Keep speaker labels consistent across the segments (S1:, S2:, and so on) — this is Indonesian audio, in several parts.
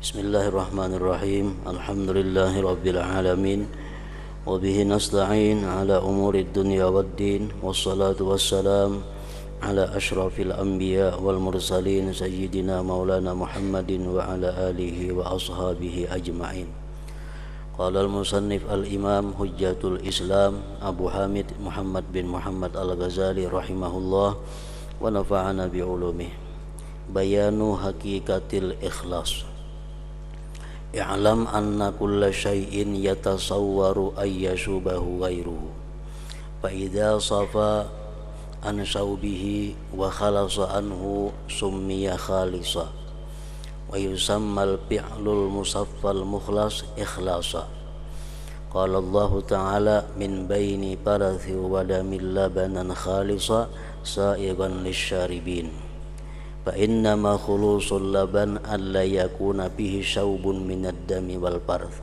S1: Bismillahirrahmanirrahim. Alhamdulillahirabbil alamin. Wa bihi nasta'in ala umuri dunya waddin. Wassalatu wassalam ala asyrafil anbiya wal mursalin sayyidina maulana Muhammadin wa ala alihi wa ashabihi ajma'in. Qala al-musannif al-imam hujjatul Islam Abu Hamid Muhammad bin Muhammad al-Ghazali rahimahullah wa nafa'ana bi ulumih. Bayanu hakikatil ikhlas. I'lam anna kulla syai'in yatasawwaru ayyashubahu ghairuhu fa idza safa an saubihi wa khalasa anhu summiya khalisa wa yusammal fi'lul musaffal mukhlas ikhlasa. Qala Allah ta'ala min baini parathi wa damil labanan khalisa sa'igan lisyaribin. Fa innama khulusul laban alla yakuna bihi syaubun minad dami wal parth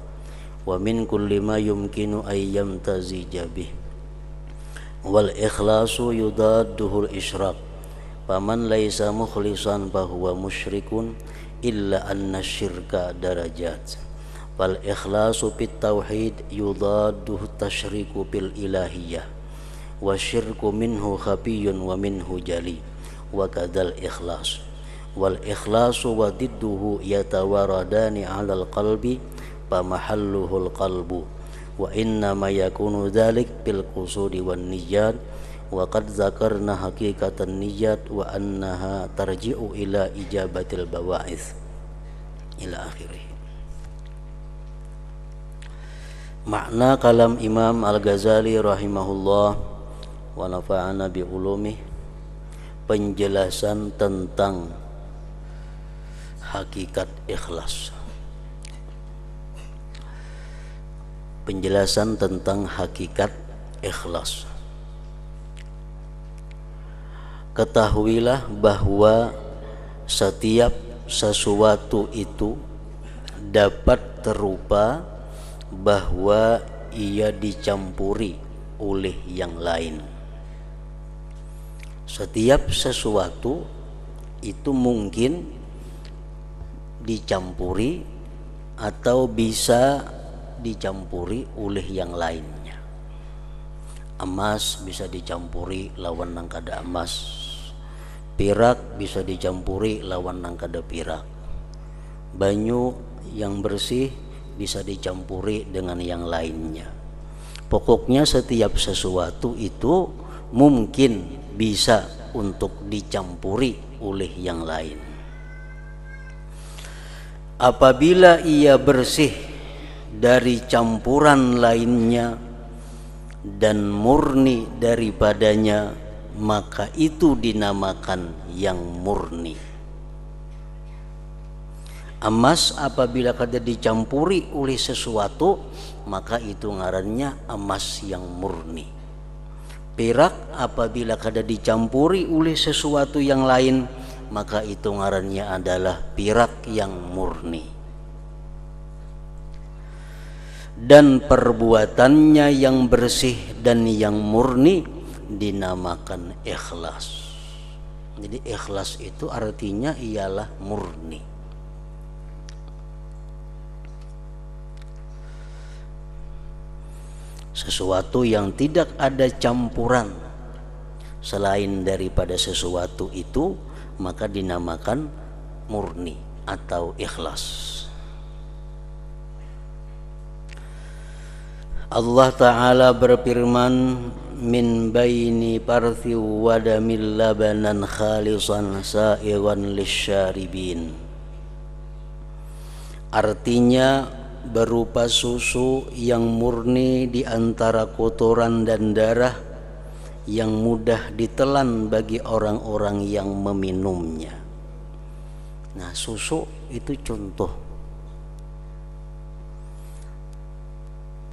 S1: wa min kulli ma yumkinu ay yamtazija bih wal ikhlasu yudadduhul isyraq faman laisa mukhlisan fahuwa musyrikun illa anna syirka darajat wal ikhlasu fit tauhid yudadduhu tasyriku bil ilahiyah wa syirku minhu khafiyyun wa minhu jali wa kadal ikhlas wal ikhlasu wa didduhu yatawaradani 'alal qalbi fa mahalluhul qalbu wa inna ma yakunu dzalik bil qusudi wan niyyat wa qad zakarna haqiqatan niyyat wa annaha tarji'u ila ijabatil bawa'its ila akhirih. Makna kalam Imam Al-Ghazali rahimahullah wa nafa'ana bi ulumih, penjelasan tentang hakikat ikhlas. Penjelasan tentang hakikat ikhlas. Ketahuilah bahwa setiap sesuatu itu dapat terupa bahwa ia dicampuri oleh yang lain. Setiap sesuatu itu mungkin dicampuri atau bisa dicampuri oleh yang lainnya. Emas bisa dicampuri lawan nang kada emas. Pirak bisa dicampuri lawan nang kada pirak. Banyu yang bersih bisa dicampuri dengan yang lainnya. Pokoknya setiap sesuatu itu mungkin bisa untuk dicampuri oleh yang lain. Apabila ia bersih dari campuran lainnya dan murni daripadanya, maka itu dinamakan yang murni. Emas apabila kada dicampuri oleh sesuatu, maka itu ngarannya emas yang murni. Perak apabila kada dicampuri oleh sesuatu yang lain, maka itu ngarannya adalah perak yang murni. Dan perbuatannya yang bersih dan yang murni dinamakan ikhlas. Jadi ikhlas itu artinya ialah murni. Sesuatu yang tidak ada campuran selain daripada sesuatu itu, maka dinamakan murni atau ikhlas. Allah Ta'ala berfirman, min baini parthi wa damil labanan khalisan sa'igan lisyaribin. Artinya berupa susu yang murni di antara kotoran dan darah yang mudah ditelan bagi orang-orang yang meminumnya. Nah, susu itu contoh.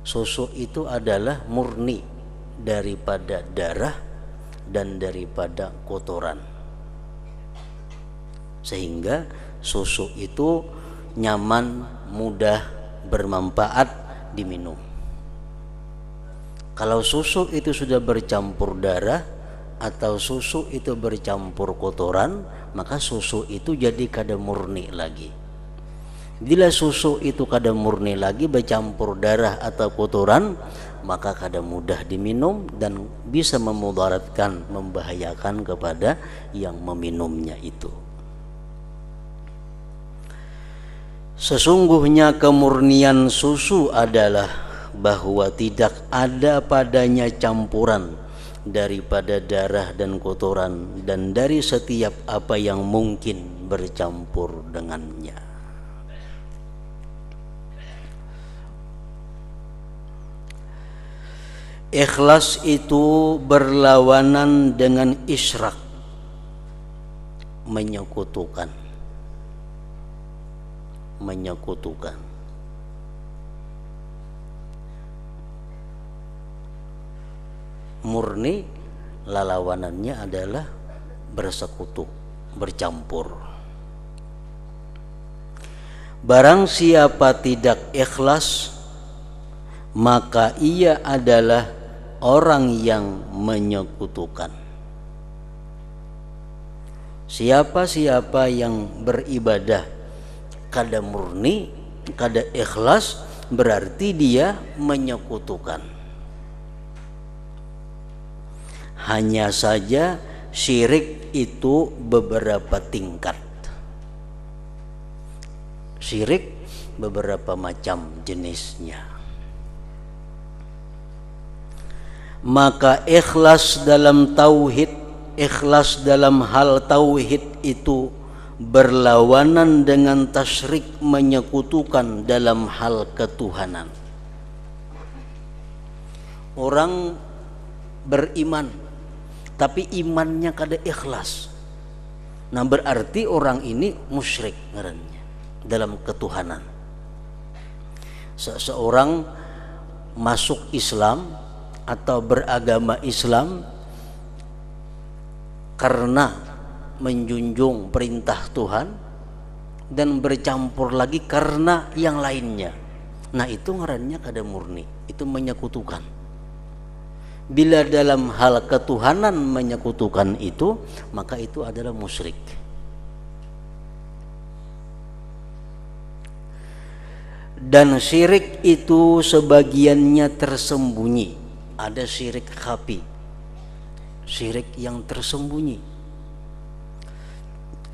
S1: Susu itu adalah murni daripada darah dan daripada kotoran. Sehingga susu itu nyaman, mudah, bermanfaat diminum. Kalau susu itu sudah bercampur darah atau susu itu bercampur kotoran, maka susu itu jadi kada murni lagi. Bila susu itu kada murni lagi bercampur darah atau kotoran, maka kada mudah diminum dan bisa memudaratkan, membahayakan kepada yang meminumnya itu. Sesungguhnya kemurnian susu adalah bahwa tidak ada padanya campuran daripada darah dan kotoran dan dari setiap apa yang mungkin bercampur dengannya. Ikhlas itu berlawanan dengan isyrak, menyekutukan. Murni lawanannya adalah bersekutu, bercampur. Barang siapa tidak ikhlas, maka ia adalah orang yang menyekutukan. Siapa-siapa yang beribadah kada murni, kada ikhlas, berarti dia menyekutukan. Hanya saja syirik itu beberapa tingkat. Syirik beberapa macam jenisnya. Maka ikhlas dalam tauhid, ikhlas dalam hal tauhid itu berlawanan dengan tasyrik, menyekutukan dalam hal ketuhanan. Orang beriman tapi imannya kada ikhlas, nah berarti orang ini musyrik ngarannya dalam ketuhanan. Seseorang masuk Islam atau beragama Islam karena menjunjung perintah Tuhan dan bercampur lagi karena yang lainnya, nah itu ngarannya kada murni, itu menyekutukan. Bila dalam hal ketuhanan menyekutukan itu, maka itu adalah musyrik. Dan syirik itu sebagiannya tersembunyi. Ada syirik khafi, syirik yang tersembunyi,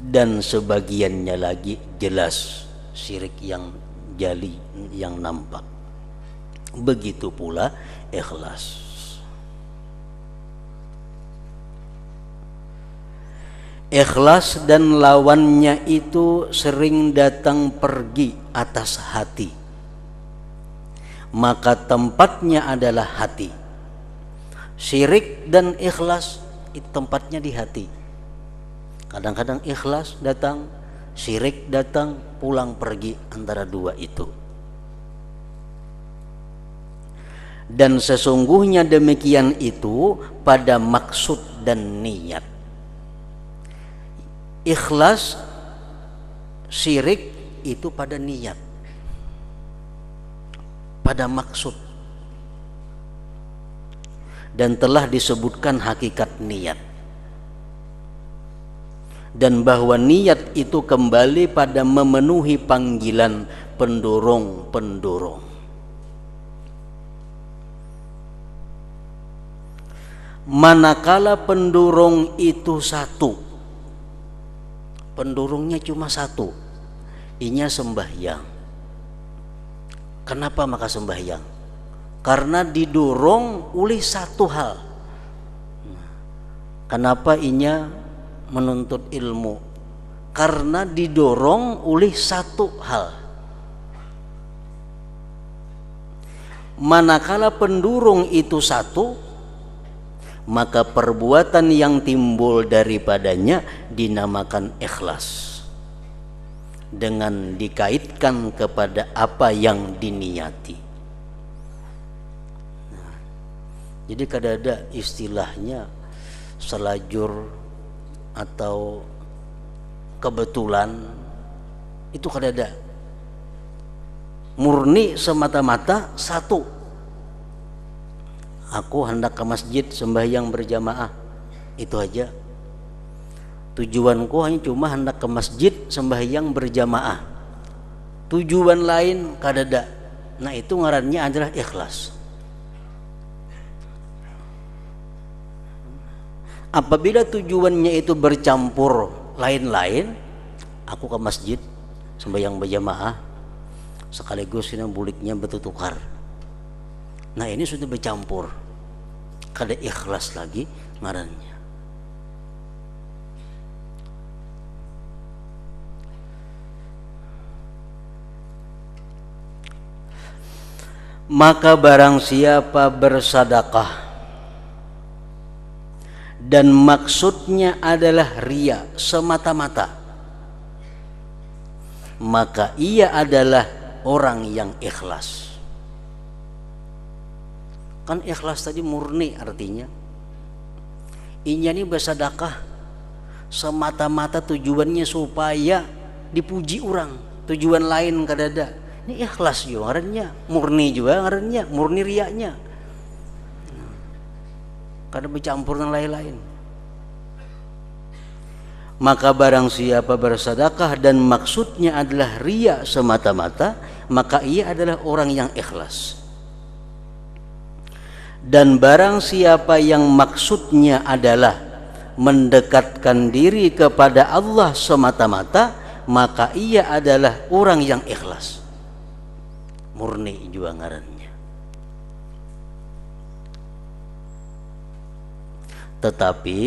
S1: dan sebagiannya lagi jelas, syirik yang jali, yang nampak. Begitu pula ikhlas. Ikhlas dan lawannya itu sering datang pergi atas hati, maka tempatnya adalah hati. Syirik dan ikhlas itu tempatnya di hati. Kadang-kadang ikhlas datang, syirik datang, pulang pergi antara dua itu. Dan sesungguhnya demikian itu pada maksud dan niat. Ikhlas, syirik itu pada niat, pada maksud. Dan telah disebutkan hakikat niat, dan bahwa niat itu kembali pada memenuhi panggilan pendorong-pendorong. Manakala pendorong itu satu, pendorongnya cuma satu, inya sembahyang. Kenapa maka sembahyang? Karena didorong oleh satu hal. Kenapa inya menuntut ilmu? Karena didorong oleh satu hal. Manakala pendorong itu satu, maka perbuatan yang timbul daripadanya dinamakan ikhlas, dengan dikaitkan kepada apa yang diniati. Jadi kada ada istilahnya selajur atau kebetulan, itu kada ada. Murni semata-mata satu. Aku hendak ke masjid sembahyang berjamaah, itu aja. Tujuanku hanya cuma hendak ke masjid sembahyang berjamaah. tujuan lain kadada. Nah itu ngarannya adalah ikhlas. Apabila tujuannya itu bercampur lain-lain, aku ke masjid sembahyang berjamaah sekaligus ini buliknya bertukar. Nah ini sudah bercampur, kada ikhlas lagi ngarannya. Maka barang siapa bersedekah dan maksudnya adalah riya semata-mata, maka ia adalah orang yang ikhlas. Kan ikhlas tadi murni artinya. Inya ini bersedekah semata-mata tujuannya supaya dipuji orang, tujuan lain kadada. Ini ikhlas juga ngarannya, murni juga ngarannya, murni riyanya. Karena bercampur dengan lain-lain. Maka barang siapa bersedekah dan maksudnya adalah riya semata-mata, maka ia adalah orang yang ikhlas. Dan barang siapa yang maksudnya adalah mendekatkan diri kepada Allah semata-mata, maka ia adalah orang yang ikhlas. Murni juga ngarannya. Tetapi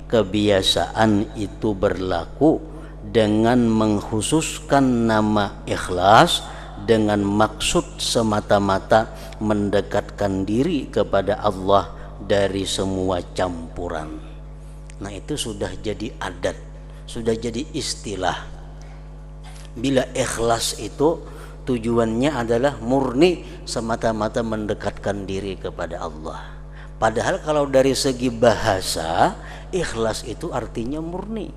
S1: kebiasaan itu berlaku dengan mengkhususkan nama ikhlas dengan maksud semata-mata mendekatkan diri kepada Allah dari semua campuran. Nah itu sudah jadi adat, sudah jadi istilah. Bila ikhlas itu tujuannya adalah murni semata-mata mendekatkan diri kepada Allah. Padahal kalau dari segi bahasa, ikhlas itu artinya murni.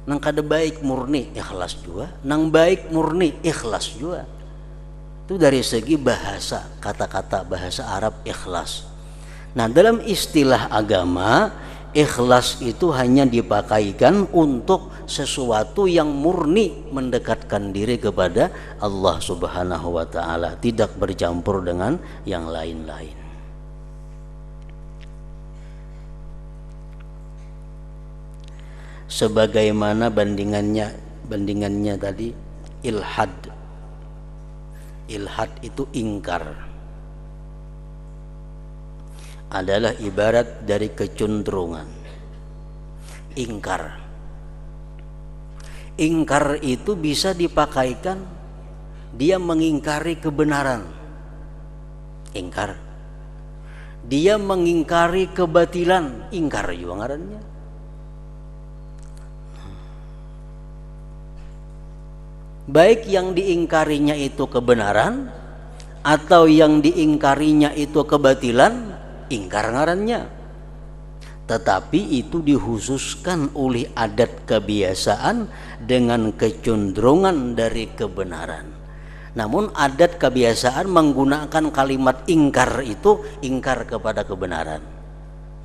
S1: Nang kada baik murni ikhlas juga, nang baik murni ikhlas juga. Itu dari segi bahasa, kata-kata bahasa Arab ikhlas. Nah dalam istilah agama, ikhlas itu hanya dipakaikan untuk sesuatu yang murni mendekatkan diri kepada Allah Subhanahu wa ta'ala, tidak bercampur dengan yang lain-lain. Sebagaimana bandingannya tadi ilhad. Ilhad itu ingkar, adalah ibarat dari kecenderungan. Ingkar. Ingkar itu bisa dipakaikan dia mengingkari kebenaran. Ingkar. Dia mengingkari kebatilan. Ingkar juga ngarannya. Baik yang diingkarinya itu kebenaran atau yang diingkarinya itu kebatilan, ingkar ngarannya. Tetapi itu dikhususkan oleh adat kebiasaan dengan kecenderungan dari kebenaran. Namun adat kebiasaan menggunakan kalimat ingkar itu ingkar kepada kebenaran.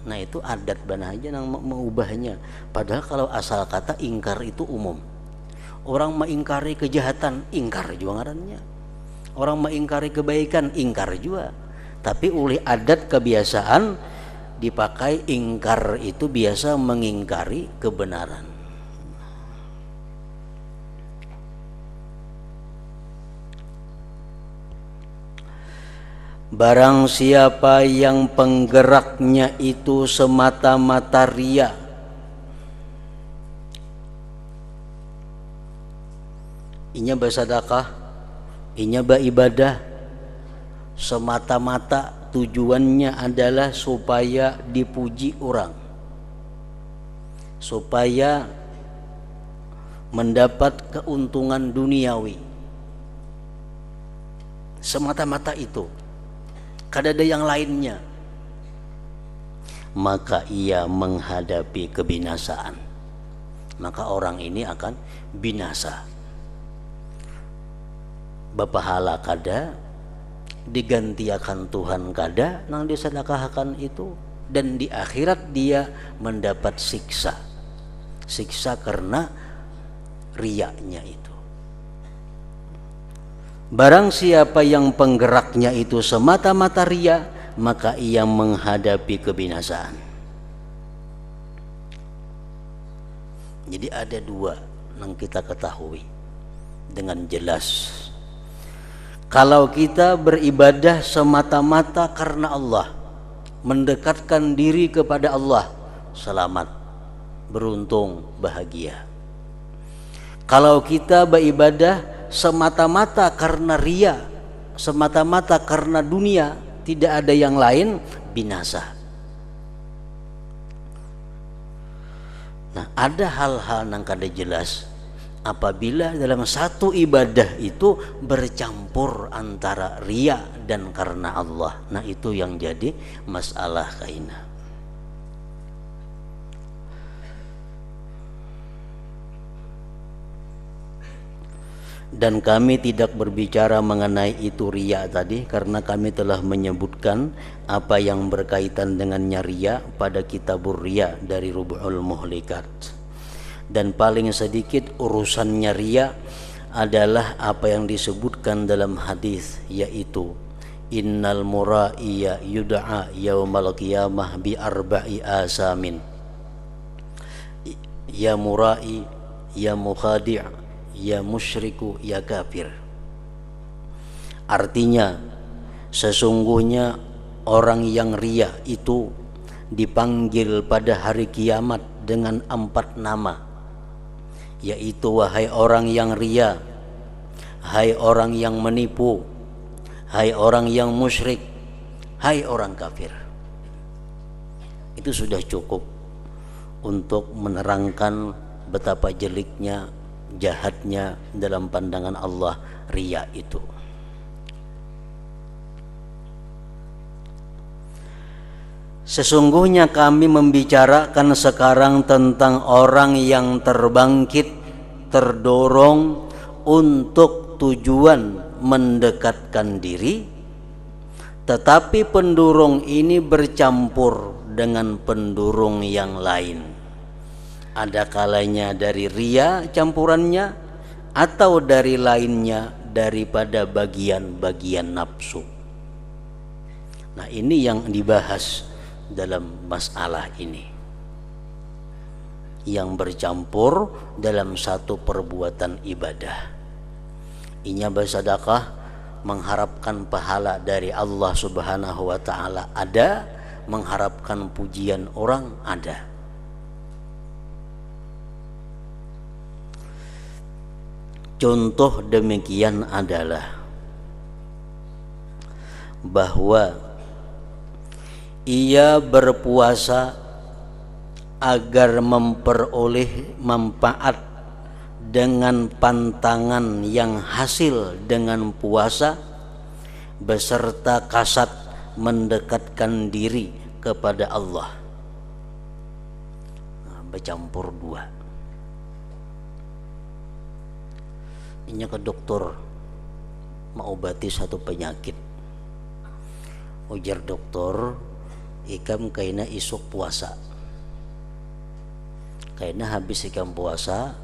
S1: Nah itu adat banaja yang mengubahnya. Padahal kalau asal kata ingkar itu umum. Orang mengingkari kejahatan, ingkar juga ngarannya. Orang mengingkari kebaikan, ingkar juga. Tapi oleh adat kebiasaan dipakai ingkar itu biasa mengingkari kebenaran. Barang siapa yang penggeraknya itu semata-mata riya, inya bersedekah, inya beribadah, semata-mata tujuannya adalah supaya dipuji orang, supaya mendapat keuntungan duniawi, semata-mata itu, kada ada yang lainnya, maka ia menghadapi kebinasaan. Maka orang ini akan binasa. Bapahala kada, digantiakan Tuhan kada nang disedekahkan itu, dan di akhirat dia mendapat siksa karena riyanya itu. Barang siapa yang penggeraknya itu semata-mata riya, maka ia menghadapi kebinasaan. Jadi ada dua yang kita ketahui dengan jelas. Kalau kita beribadah semata-mata karena Allah, mendekatkan diri kepada Allah, selamat, beruntung, bahagia. Kalau kita beribadah semata-mata karena riya, semata-mata karena dunia, tidak ada yang lain, binasa. Nah, ada hal-hal yang kada jelas apabila dalam satu ibadah itu bercampur antara riya dan karena Allah. Nah, itu yang jadi masalah kaina. Dan kami tidak berbicara mengenai itu riya tadi, karena kami telah menyebutkan apa yang berkaitan dengannya riya pada kitabur riya dari Rubu'ul Muhlikat. Dan paling sedikit urusannya riya adalah apa yang disebutkan dalam hadis, yaitu innal mura'iya yud'a yaumal qiyamah bi arba'i asamin. Ya mura'i, ya mukhadi', ya musyriku, ya kafir. Artinya sesungguhnya orang yang riya itu dipanggil pada hari kiamat dengan 4 nama, yaitu wahai orang yang riya, hai orang yang menipu, hai orang yang musyrik, hai orang kafir. Itu sudah cukup untuk menerangkan betapa jeliknya, jahatnya dalam pandangan Allah riya itu. Sesungguhnya kami membicarakan sekarang tentang orang yang terbangkit, terdorong untuk tujuan mendekatkan diri, tetapi pendorong ini bercampur dengan pendorong yang lain. Ada kalanya dari riya campurannya, atau dari lainnya daripada bagian-bagian nafsu. Nah, ini yang dibahas dalam masalah ini, yang bercampur dalam satu perbuatan ibadah. Inya bersedekah mengharapkan pahala dari Allah Subhanahu wa ta'ala ada, mengharapkan pujian orang ada. Contoh demikian adalah bahwa ia berpuasa agar memperoleh manfaat dengan pantangan yang hasil dengan puasa, beserta kasat mendekatkan diri kepada Allah. Nah, bercampur dua. Ini ke dokter mengobati satu penyakit. Ujar dokter, ikam kaina isuk puasa, kaina habis ikam puasa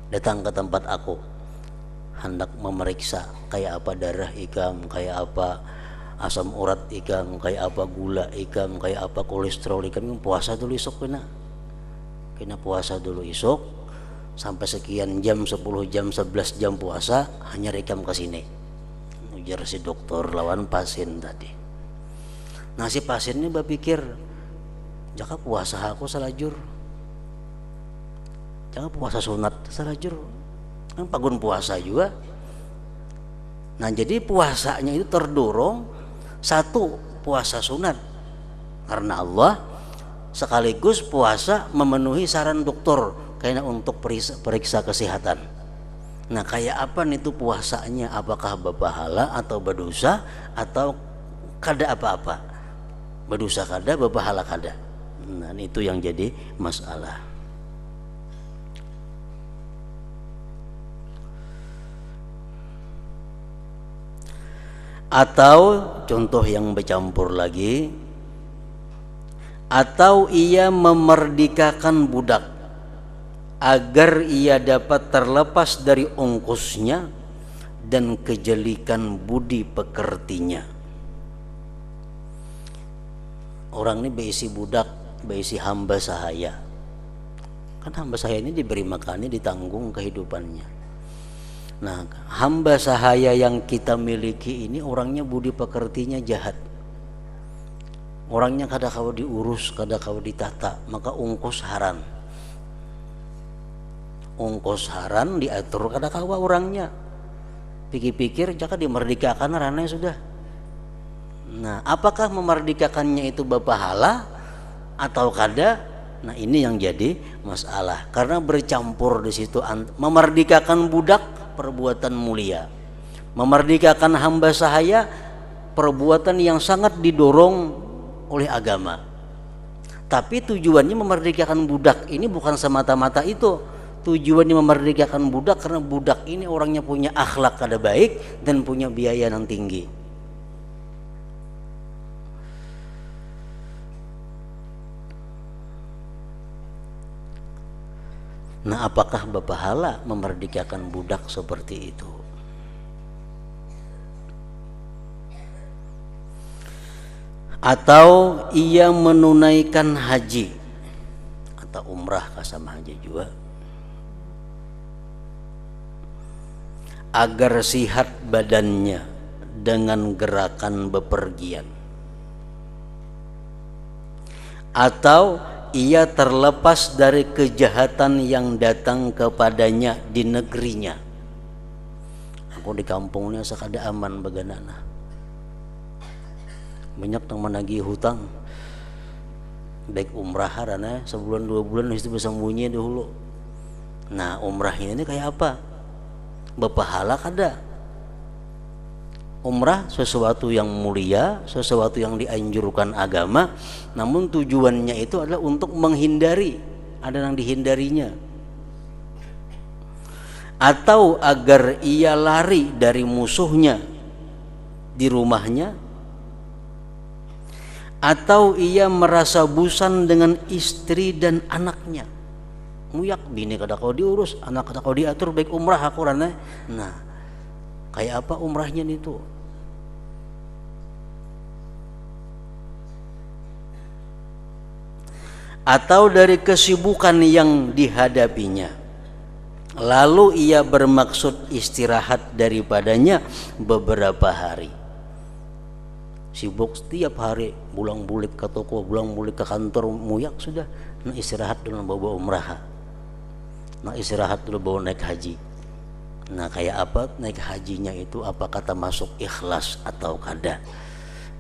S1: datang ke tempat aku, hendak memeriksa kayak apa darah ikam, kayak apa asam urat ikam, kayak apa gula ikam, kayak apa kolesterol ikam. Puasa dulu isuk, kena puasa dulu isuk sampai sekian jam, 10 jam, 11 jam puasa, hanya rekam ke sini. Ujar si dokter lawan pasien tadi. Nah, si pasien ini berpikir, jaka puasa aku salajur, jaka puasa sunat salajur, kan pagun puasa juga. Nah, jadi puasanya itu terdorong, satu puasa sunat karena Allah, sekaligus puasa memenuhi saran dokter karena untuk periksa kesehatan. Nah, kayak apa nih itu puasanya? Apakah berpahala atau berdosa, atau kada apa-apa? Berdosa kada, berpahala kada. Nah, itu yang jadi masalah. Atau contoh yang bercampur lagi, atau ia memerdekakan budak agar ia dapat terlepas dari ongkosnya dan kejelikan budi pekertinya. Orang ini beisi budak, beisi hamba sahaya. Kan hamba sahaya ini diberi makannya, ditanggung kehidupannya. Nah, hamba sahaya yang kita miliki ini orangnya budi pekertinya jahat. Orangnya kada kau diurus, kada kau ditata, maka ungkos haran. Ungkos haran diatur kada kawa orangnya. Pikir-pikir jaka dimerdekakan ranai sudah. Nah, apakah memerdekakannya itu berpahala atau kada? Nah, ini yang jadi masalah karena bercampur di situ. Memerdekakan budak perbuatan mulia, memerdekakan hamba sahaya perbuatan yang sangat didorong oleh agama. Tapi tujuannya memerdekakan budak ini bukan semata-mata itu. Tujuannya memerdekakan budak karena budak ini orangnya punya akhlak kada baik dan punya biaya yang tinggi. Nah, apakah berpahala memerdekakan budak seperti itu? Atau ia menunaikan haji atau umrah sama haji juga agar sihat badannya dengan gerakan bepergian, atau ia terlepas dari kejahatan yang datang kepadanya di negerinya. Aku di kampungnya sakada aman baganana. Banyak yang menagih hutang. Baik umrah karena sebulan 2 bulan itu bisa sembunyi dahulu. Nah, umrah ini kayak apa? Berpahala kada? Umrah sesuatu yang mulia, sesuatu yang dianjurkan agama, namun tujuannya itu adalah untuk menghindari, ada yang dihindarinya, atau agar ia lari dari musuhnya di rumahnya, atau ia merasa bosan dengan istri dan anaknya. Muyak bini kada kau diurus, anak kada kau diatur, baik umrah aku rana. Nah, kayak apa umrahnya itu? Atau dari kesibukan yang dihadapinya, lalu ia bermaksud istirahat daripadanya beberapa hari. Sibuk setiap hari, pulang bulik ke toko, pulang bulik ke kantor, muyak sudah. Nah, istirahat dulu bawa umrah. Nah, istirahat dulu bawa naik haji. Nah, kayak apa naik hajinya itu? Apa kata masuk ikhlas atau kada?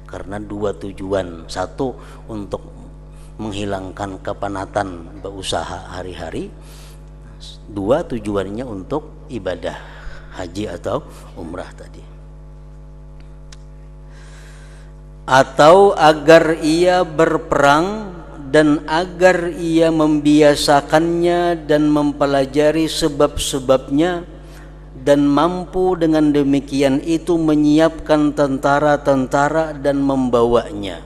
S1: Karena dua tujuan. Satu, untuk menghilangkan kepenatan berusaha hari-hari. Dua, tujuannya untuk ibadah haji atau umrah tadi. Atau agar ia berperang dan agar ia membiasakannya dan mempelajari sebab-sebabnya, dan mampu dengan demikian itu menyiapkan tentara-tentara dan membawanya.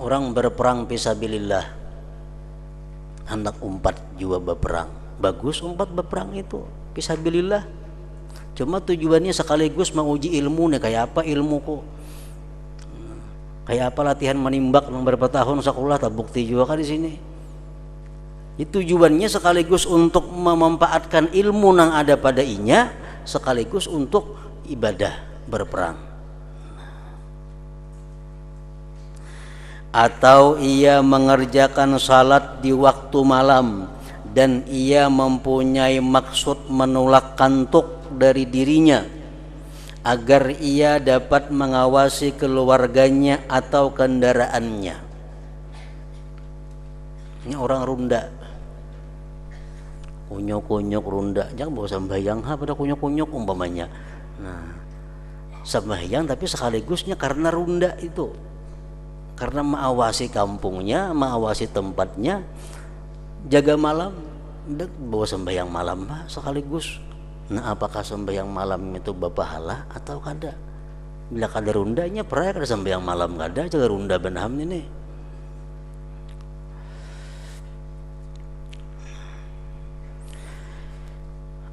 S1: Orang berperang fisabilillah, hendak umpat juga berperang, bagus umpat berperang itu fisabilillah. Cuma tujuannya sekaligus menguji ilmu nih, kayak apa ilmuku, kayak apa latihan menimbak beberapa tahun sekolah tak bukti juga kan di sini. Itu tujuannya sekaligus untuk memanfaatkan ilmu yang ada pada inya, sekaligus untuk ibadah berperang. Atau ia mengerjakan salat di waktu malam dan ia mempunyai maksud menolak kantuk dari dirinya agar ia dapat mengawasi keluarganya atau kendaraannya. Ini orang runda, kunyuk-kunyuk runda, jangan bawa sembahyang pada kunyuk-kunyuk umpamanya. Nah, sembahyang tapi sekaligusnya karena runda itu, karena mengawasi kampungnya, mengawasi tempatnya, jaga malam, bawa sembahyang malam sekaligus. Nah, apakah sembahyang malam itu berpahala atau kada? Bila kada rundanya, pernah kada sembahyang malam kada, jaga runda benham ini.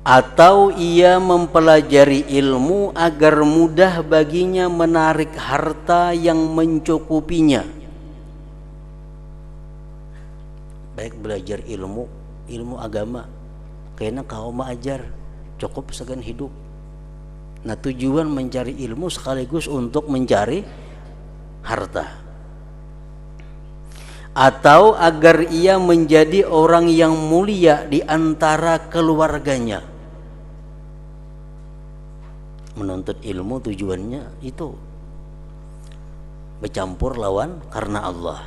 S1: Atau ia mempelajari ilmu agar mudah baginya menarik harta yang mencukupinya. Baik belajar ilmu agama, kayaknya kau mah ajar cukup segan hidup. Nah, tujuan mencari ilmu sekaligus untuk mencari harta. Atau agar ia menjadi orang yang mulia di antara keluarganya. Menuntut ilmu tujuannya itu bercampur lawan karena Allah.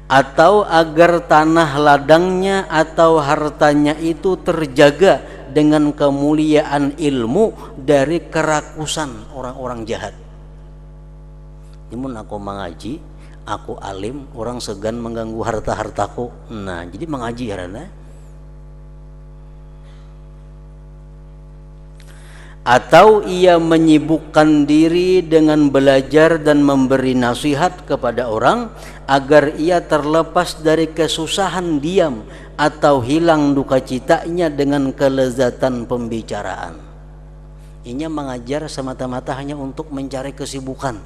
S1: Atau agar tanah ladangnya atau hartanya itu terjaga dengan kemuliaan ilmu dari kerakusan orang-orang jahat. Namun aku mengaji, aku alim, orang segan mengganggu harta-hartaku. Nah, jadi mengaji karena. Atau ia menyibukkan diri dengan belajar dan memberi nasihat kepada orang agar ia terlepas dari kesusahan diam atau hilang duka citanya dengan kelezatan pembicaraan. Ini mengajar semata-mata hanya untuk mencari kesibukan.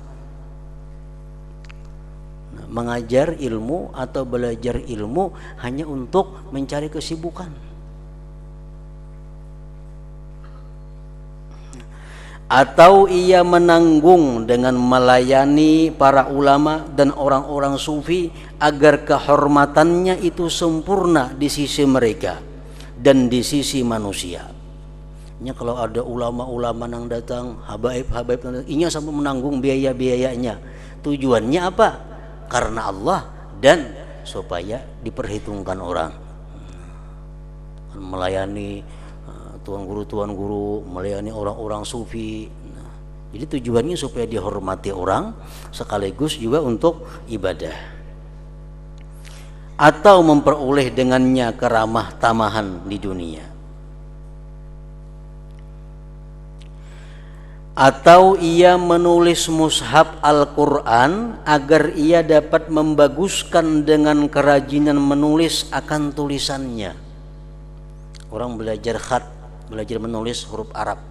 S1: Nah, mengajar ilmu atau belajar ilmu hanya untuk mencari kesibukan. Atau ia menanggung dengan melayani para ulama dan orang-orang sufi agar kehormatannya itu sempurna di sisi mereka dan di sisi manusia. Kalau ada ulama-ulama yang datang, habaib-habaib, inya sampai menanggung biaya-biayanya. Tujuannya apa? Karena Allah dan supaya diperhitungkan orang. Melayani tuan guru, melayani orang-orang sufi. Nah, jadi tujuannya supaya dihormati orang sekaligus juga untuk ibadah. Atau memperoleh dengannya keramah tamahan di dunia. Atau ia menulis mushaf Al-Quran agar ia dapat membaguskan dengan kerajinan menulis akan tulisannya. Orang belajar khat, belajar menulis huruf Arab.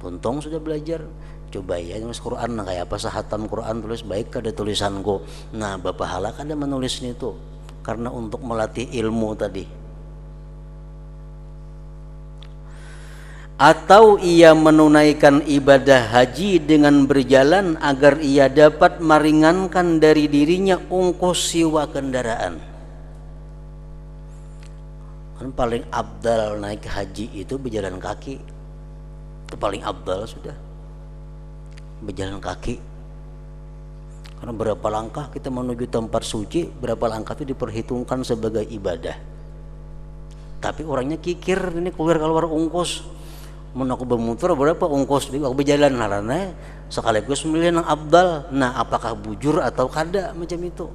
S1: Puntong sudah belajar, coba ya nulis Quran, nah kayak apa sahatam Quran tulis baik kada tulisanku. Nah, bapahala kada menulisnya itu karena untuk melatih ilmu tadi. Atau ia menunaikan ibadah haji dengan berjalan agar ia dapat meringankan dari dirinya ongkos sewa kendaraan. Kan paling abdal naik haji itu berjalan kaki. Itu paling abdal sudah. Berjalan kaki. Karena berapa langkah kita menuju tempat suci, berapa langkah itu diperhitungkan sebagai ibadah. Tapi orangnya kikir, ini keluar ongkos. Mun aku bermuter berapa ongkos aku berjalan harana sekaligus memilih yang abdal. Nah, apakah bujur atau kada macam itu?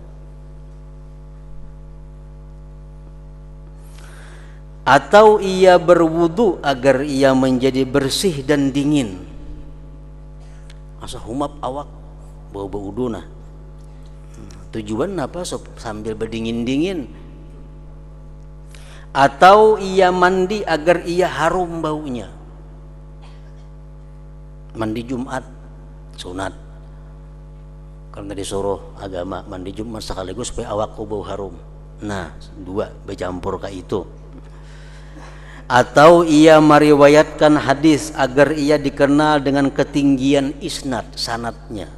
S1: Atau ia berwudu agar ia menjadi bersih dan dingin. Asa humap awak bau-bau wudu nah. Tujuan apa? Sambil berdingin-dingin. Atau ia mandi agar ia harum baunya. Mandi Jumat sunat. Karena disuruh agama mandi Jumat sekaligus supaya awakku bau harum. Nah, dua bercampur ke itu. Atau ia meriwayatkan hadis agar ia dikenal dengan ketinggian isnad sanadnya.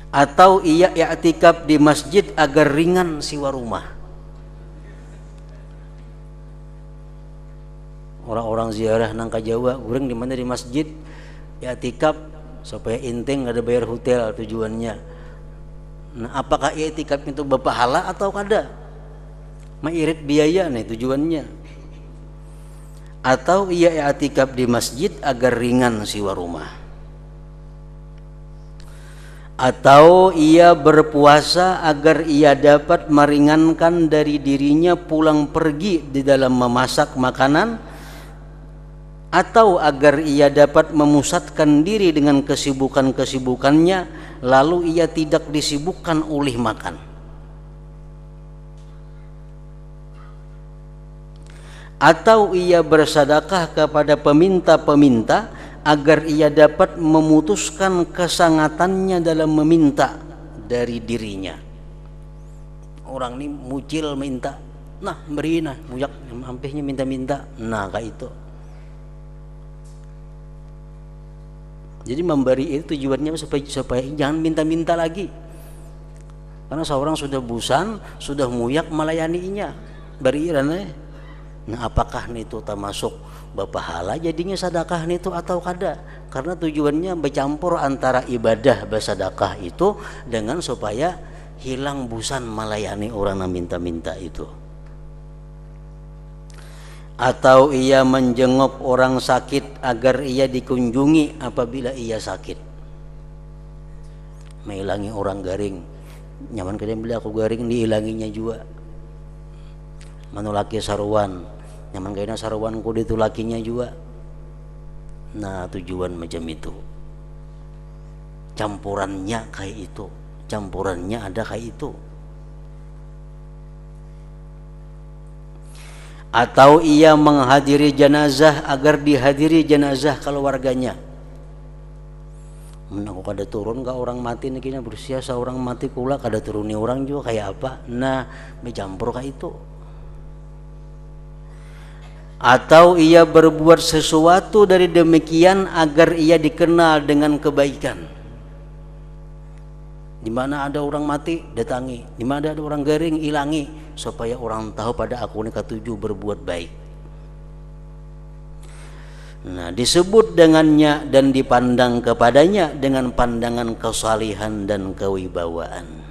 S1: Atau ia i'tikaf di masjid agar ringan siwa rumah. Orang-orang ziarah nang ka Jawa, urang di mana di masjid i'tikaf supaya inting ada bayar hotel tujuannya. Nah, apakah i'tikaf itu berpahala atau kada? Mairit biaya nih tujuannya. Atau ia i'tikaf di masjid agar ringan siwa rumah. Atau ia berpuasa agar ia dapat meringankan dari dirinya pulang pergi di dalam memasak makanan, atau agar ia dapat memusatkan diri dengan kesibukan-kesibukannya lalu ia tidak disibukkan oleh makan. atau ia bersedekah kepada peminta-peminta agar ia dapat memutuskan kesangatannya dalam meminta dari dirinya. Orang ini mujil minta, nah beri nah muyak hampirnya minta-minta, nah kayak itu. Jadi memberi itu tujuannya supaya jangan minta-minta lagi. Karena seorang sudah bosan, sudah muyak melayaninya. Beri rana. Nah, apakah itu termasuk berpahala jadinya sedekah itu atau kada? Karena tujuannya bercampur antara ibadah bersedekah itu dengan supaya hilang bosan melayani orang yang minta-minta itu. Atau ia menjenguk orang sakit agar ia dikunjungi apabila ia sakit. Menghilangi orang garing, nyaman kadang bila aku garing dihilanginya juga. Manulaki saruan, nyaman kadang saruanku ditulakinya juga. Nah tujuan macam itu. Campurannya kayak itu, campurannya ada kayak itu. Atau ia menghadiri jenazah agar dihadiri jenazah keluarganya. Aku kada turun ke orang mati nih berusia seorang mati kula kada turuni orang juga kayak apa. Nah bercampur kayak itu. Atau ia berbuat sesuatu dari demikian agar ia dikenal dengan kebaikan. Di mana ada orang mati datangi, di mana ada orang garing ilangi, supaya orang tahu pada aku ini ketujuh berbuat baik. Nah disebut dengannya dan dipandang kepadanya dengan pandangan kesalihan dan kewibawaan.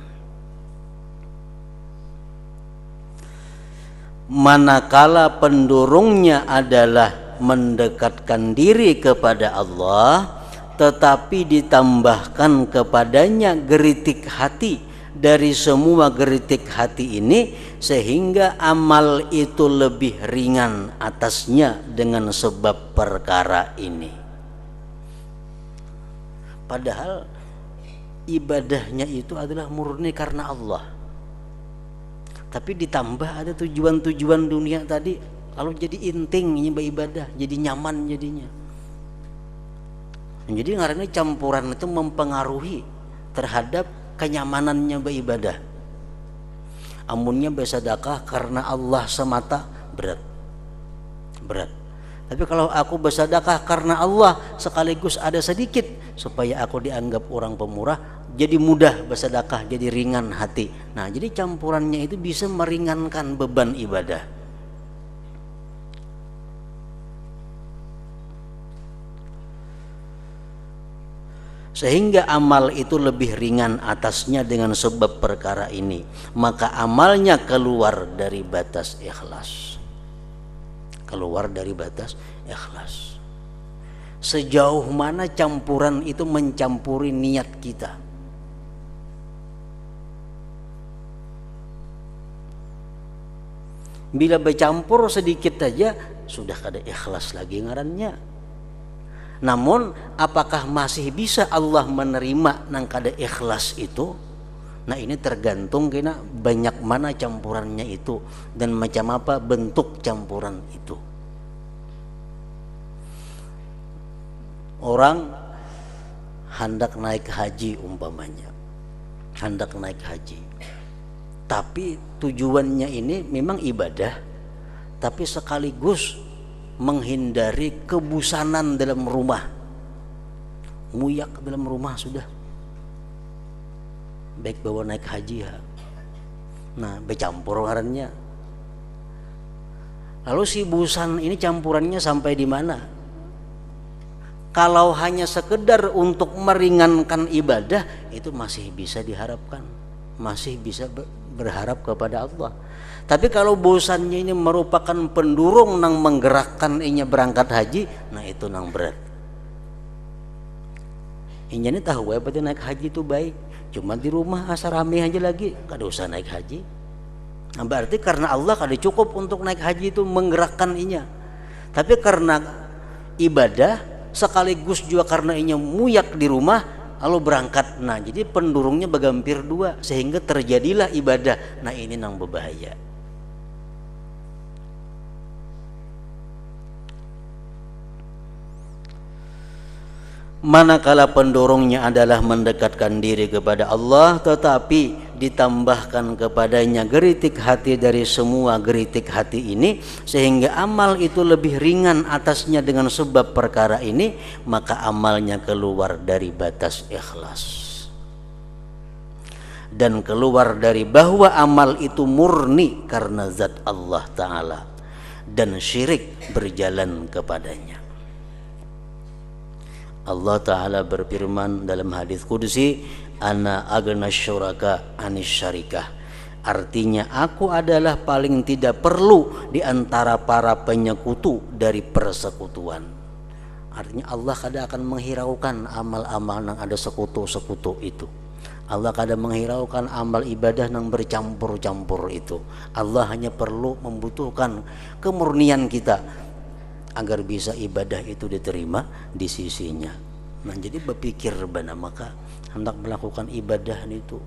S1: Manakala pendorongnya adalah mendekatkan diri kepada Allah, tetapi ditambahkan kepadanya geritik hati dari semua geritik hati ini, sehingga amal itu lebih ringan atasnya dengan sebab perkara ini. Padahal ibadahnya itu adalah murni karena Allah, tapi ditambah ada tujuan-tujuan dunia tadi, lalu jadi intingnya beribadah, jadi nyaman jadinya. Jadi karena campuran itu mempengaruhi terhadap kenyamanannya beribadah. Amunnya bersedekah karena Allah semata berat. Tapi kalau aku bersedekah karena Allah sekaligus ada sedikit supaya aku dianggap orang pemurah, jadi mudah bersedekah, jadi ringan hati. Nah, jadi campurannya itu bisa meringankan beban ibadah. Sehingga amal itu lebih ringan atasnya dengan sebab perkara ini, maka amalnya keluar dari batas ikhlas. Keluar dari batas ikhlas. Sejauh mana campuran itu mencampuri niat kita. Bila bercampur sedikit saja sudah kada ikhlas lagi ngarannya. Namun apakah masih bisa Allah menerima nang kada ikhlas itu? Nah ini tergantung kena banyak mana campurannya itu dan macam apa bentuk campuran itu. Orang hendak naik haji umpamanya, hendak naik haji, tapi tujuannya ini memang ibadah, tapi sekaligus menghindari kebusanan dalam rumah, muyak dalam rumah sudah, baik bawa naik haji ya. Nah bercampur ngarannya. Lalu si busan ini campurannya sampai di mana? Kalau hanya sekedar untuk meringankan ibadah itu masih bisa diharapkan, masih bisa berharap kepada Allah. Tapi kalau bosannya ini merupakan pendurung nang menggerakkan inya berangkat haji, nah itu nang berat. Inya ini tahu berarti naik haji itu baik, cuma di rumah asal rame aja lagi, kada usah naik haji. Nah, berarti karena Allah kada cukup untuk naik haji itu menggerakkan inya. Tapi karena ibadah sekaligus juga karena inya muyak di rumah lalu berangkat. Nah, jadi pendurungnya bergampir dua sehingga terjadilah ibadah. Nah, ini nang berbahaya. Manakala pendorongnya adalah mendekatkan diri kepada Allah, tetapi ditambahkan kepadanya geritik hati dari semua geritik hati ini, sehingga amal itu lebih ringan atasnya dengan sebab perkara ini, maka amalnya keluar dari batas ikhlas dan keluar dari bahwa amal itu murni karena zat Allah Ta'ala dan syirik berjalan kepadanya. Allah Ta'ala berfirman dalam hadis qudsi, ana agna syuraka anis syarikah. Artinya, aku adalah paling tidak perlu di antara para penyekutu dari persekutuan. Artinya Allah kadang akan menghiraukan amal-amal yang ada sekutu-sekutu itu. Allah kadang menghiraukan amal ibadah yang bercampur-campur itu. Allah hanya perlu membutuhkan kemurnian kita agar bisa ibadah itu diterima di sisinya. Nah, jadi berpikir benar, maka hendak melakukan ibadah itu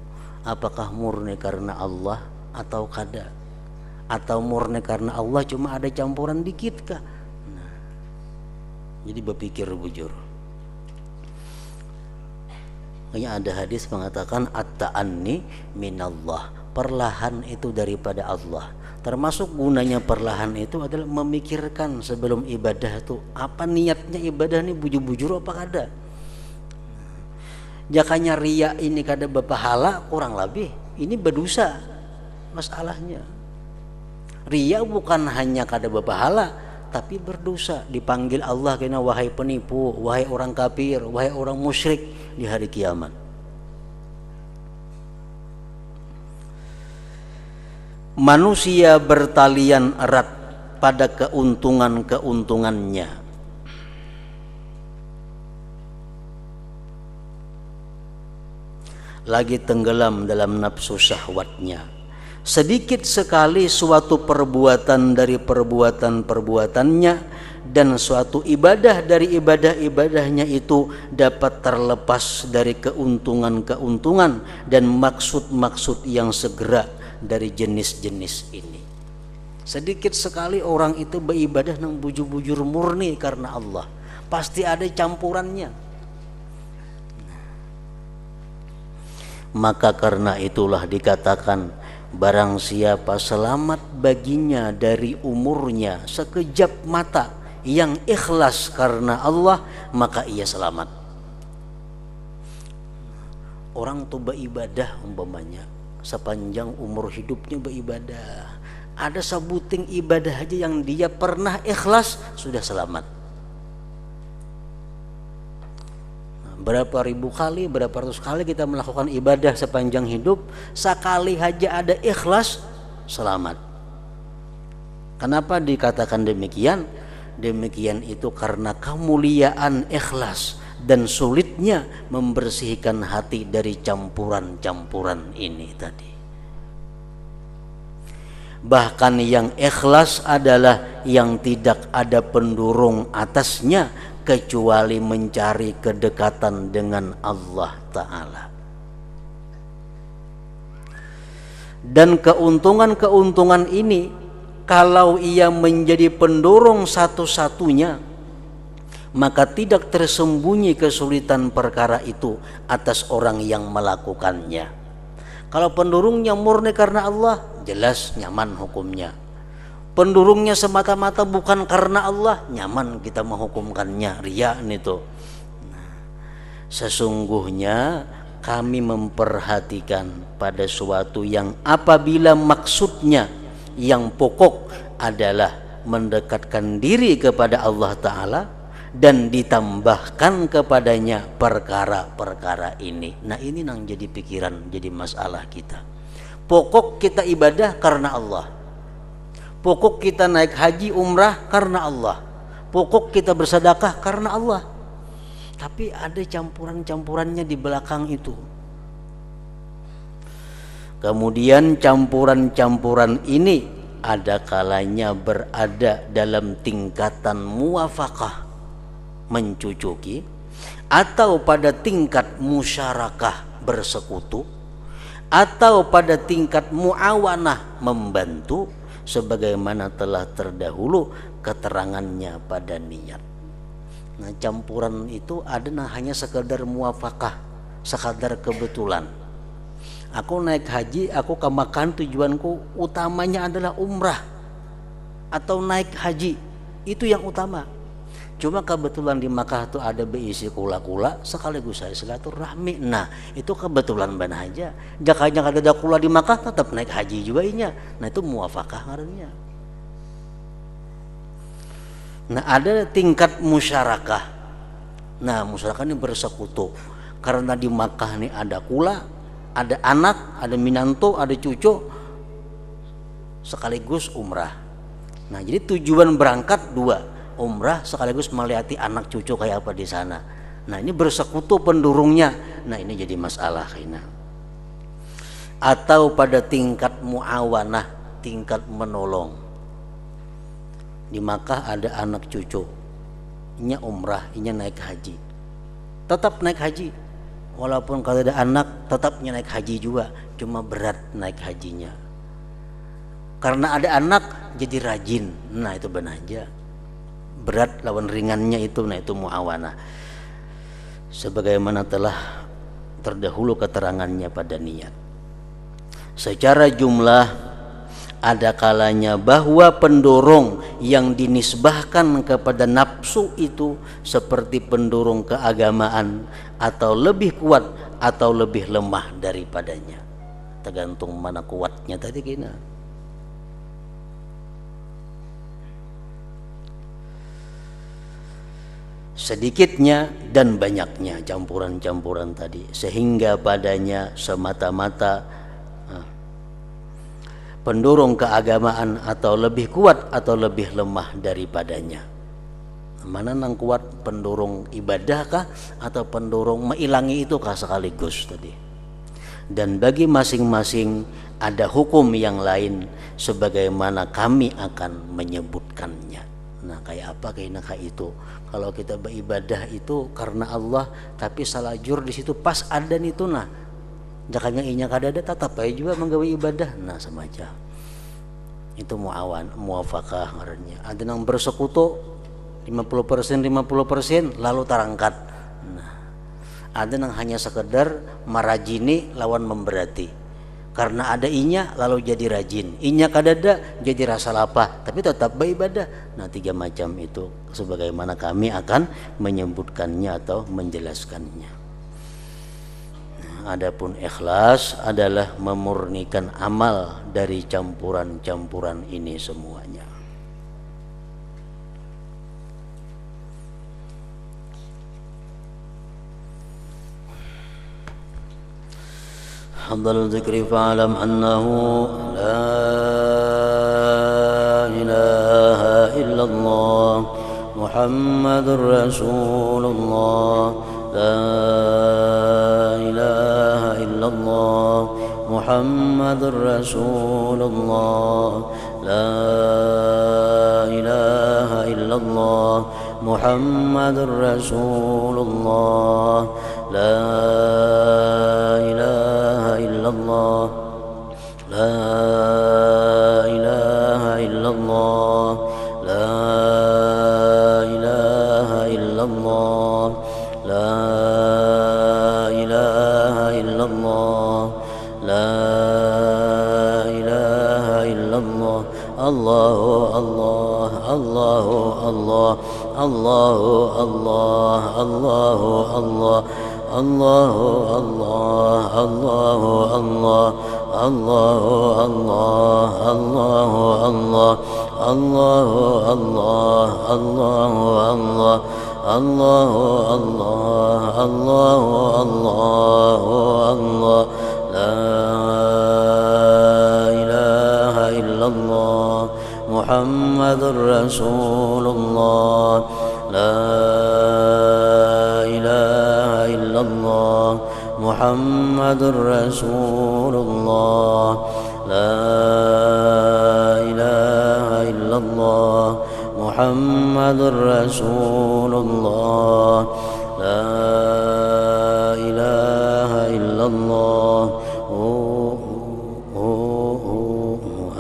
S1: apakah murni karena Allah atau kada, atau murni karena Allah cuma ada campuran dikit kah? Nah, jadi berpikir bujur. Makanya ada hadis mengatakan at-ta'anni minallah, perlahan itu daripada Allah. Termasuk gunanya perlahan itu adalah memikirkan sebelum ibadah itu apa niatnya ibadah ini, bujur-bujur apa kada. Jakanya ria ini kada berpahala, kurang lebih ini berdosa masalahnya. Ria bukan hanya kada berpahala, tapi berdosa, dipanggil Allah kena wahai penipu, wahai orang kafir, wahai orang musyrik di hari kiamat. Manusia bertalian erat pada keuntungan-keuntungannya, lagi tenggelam dalam nafsu syahwatnya. Sedikit sekali suatu perbuatan dari perbuatan-perbuatannya dan suatu ibadah dari ibadah-ibadahnya itu dapat terlepas dari keuntungan-keuntungan dan maksud-maksud yang segera dari jenis-jenis ini. Sedikit sekali orang itu beribadah nang bujur-bujur murni karena Allah, pasti ada campurannya. Maka karena itulah dikatakan, barang siapa selamat baginya dari umurnya sekejap mata yang ikhlas karena Allah, maka ia selamat. Orang tuh beribadah umpamanya sepanjang umur hidupnya beribadah, ada sebuting ibadah aja yang dia pernah ikhlas, sudah selamat. Berapa ribu kali, berapa ratus kali kita melakukan ibadah sepanjang hidup, sekali aja ada ikhlas, selamat. Kenapa dikatakan demikian? Demikian itu karena kemuliaan ikhlas dan sulitnya membersihkan hati dari campuran-campuran ini tadi. Bahkan yang ikhlas adalah yang tidak ada pendorong atasnya kecuali mencari kedekatan dengan Allah Ta'ala. Dan keuntungan-keuntungan ini, kalau ia menjadi pendorong satu-satunya, maka tidak tersembunyi kesulitan perkara itu atas orang yang melakukannya. Kalau pendorongnya murni karena Allah, jelas nyaman hukumnya. Pendorongnya semata-mata bukan karena Allah, nyaman kita menghukumkannya, riya itu. Sesungguhnya kami memperhatikan pada suatu yang apabila maksudnya yang pokok adalah mendekatkan diri kepada Allah Ta'ala dan ditambahkan kepadanya perkara-perkara ini. Nah, ini yang jadi pikiran, jadi masalah kita. Pokok kita ibadah karena Allah, pokok kita naik haji umrah karena Allah, pokok kita bersedekah karena Allah. Tapi ada campuran-campurannya di belakang itu. Kemudian campuran-campuran ini ada kalanya berada dalam tingkatan muwafaqah, mencucuki, atau pada tingkat musyarakah, bersekutu, atau pada tingkat muawanah, membantu, sebagaimana telah terdahulu keterangannya pada niat. Nah, campuran itu ada hanya sekedar muafakah, sekadar kebetulan. Aku naik haji, aku ke Makkah tujuanku utamanya adalah umrah atau naik haji, itu yang utama. Cuma kebetulan di Makkah tuh ada beisi kula-kula, sekaligus saya silaturahmi. Nah, itu kebetulan ban aja. Jakanya ada kula di Makkah tetap naik haji juga inya. Nah, itu muafakah ngarannya. Nah, ada tingkat musyarakah. Nah, musyarakah ini bersekutu. Karena di Makkah ini ada kula, ada anak, ada minanto, ada cucu, sekaligus umrah. Nah, jadi tujuan berangkat dua, umrah sekaligus melihati anak cucu kayak apa di sana. Nah, ini bersekutu pendurungnya. Nah, ini jadi masalah kayaknya. Atau pada tingkat muawanah, tingkat menolong. Di Makkah ada anak cucu, inya umrah, inya naik haji, tetap naik haji. Walaupun kalau ada anak tetapnya naik haji juga, cuma berat naik hajinya. Karena ada anak jadi rajin. Nah, itu benar aja. Berat lawan ringannya itu, nah itu muawanah. Sebagaimana telah terdahulu keterangannya pada niat. Secara jumlah ada kalanya bahwa pendorong yang dinisbahkan kepada nafsu itu seperti pendorong keagamaan, atau lebih kuat atau lebih lemah daripadanya, tergantung mana kuatnya tadi kena. Sedikitnya dan banyaknya campuran-campuran tadi, sehingga padanya semata-mata pendorong keagamaan atau lebih kuat atau lebih lemah daripadanya. Mana nang kuat, pendorong ibadah kah atau pendorong mengilangi itu kah sekaligus tadi. Dan bagi masing-masing ada hukum yang lain sebagaimana kami akan menyebutkannya. Nah, kayak apa kayaknya kayak itu. Kalau kita beribadah itu karena Allah tapi salah jur di situ pas adan itu, nah jakanya inya kadada tetap aja juga menggawe ibadah. Nah, semacam itu muafakah ngarannya. Ada yang bersekutu 50% lalu tarangkat. Nah, ada yang hanya sekedar marajini lawan memberati. Karena ada inya lalu jadi rajin, inya kadada jadi rasa lapah, tapi tetap beribadah. Nah, 3 macam itu sebagaimana kami akan menyebutkannya atau menjelaskannya. Adapun ikhlas adalah memurnikan amal dari campuran-campuran ini semuanya. Hadal dzikri fa'lam annahu la ilaha illallah Muhammadur Rasulullah, la ilaha illallah Muhammadur Rasulullah, la ilaha illallah Muhammadur Rasulullah, la ilaha illallah, la ilaha illallah, la ilaha illallah, la ilaha illallah, la ilaha illallah. Allahu Allah, Allahu Allah, Allahu Allah, Allahu Allah, Allahu Allah, Allahu Allah, Allahu Allah, Allahu Allah, Allahu Allah, Allahu Allah, Allahu Allah, Allahu Allah, la ilaha illallah Muhammadur Rasulullah, la ilaha illallah Muhammadur Rasulullah, la ilaha illallah Muhammadur Rasulullah, la ilaha illallah.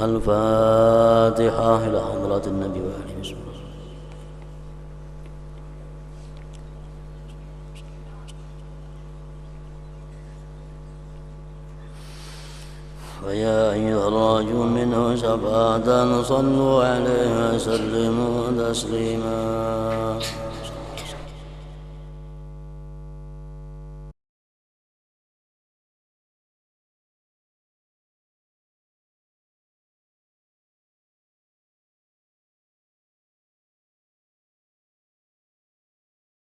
S1: Al-Fatihah ila hadratin Nabi wa alihi wasallam. فيا أيها الراجو منه شفاعة صلوا عليه وسلموا تسليما